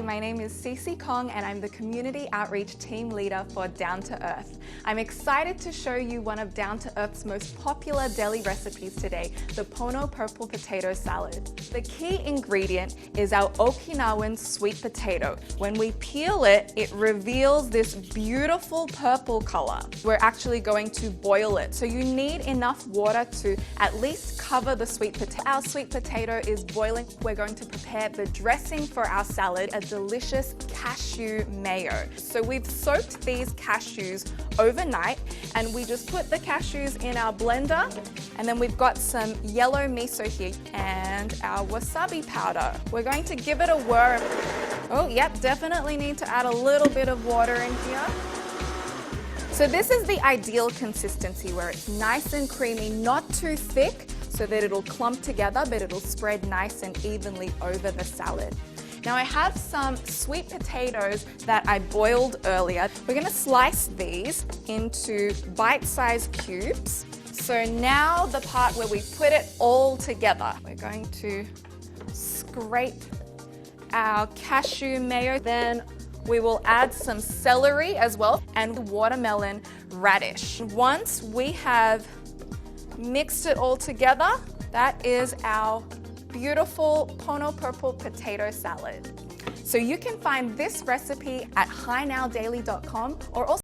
my name is Cece Kong and I'm the Community Outreach Team Leader for Down to Earth. I'm excited to show you one of Down to Earth's most popular deli recipes today, the Pono Purple Potato Salad. The key ingredient is our Okinawan sweet potato. When we peel it, it reveals this beautiful purple color. We're actually going to boil it, so you need enough water to at least cover the sweet potato. Our sweet potato is boiling. We're going to prepare the dressing for our salad, a delicious cashew mayo. So we've soaked these cashews overnight and we just put the cashews in our blender, and then we've got some yellow miso here and our wasabi powder. We're going to give it a whir. Oh, yep, definitely need to add a little bit of water in here. So this is the ideal consistency where it's nice and creamy, not too thick, so that it'll clump together, but it'll spread nice and evenly over the salad. Now I have some sweet potatoes that I boiled earlier. We're gonna slice these into bite-sized cubes. So now the part where we put it all together. We're going to scrape our cashew mayo. Then we will add some celery as well and watermelon radish. Once we have mixed it all together, that is our beautiful Pono Purple Potato Salad. So you can find this recipe at hinowdaily.com or also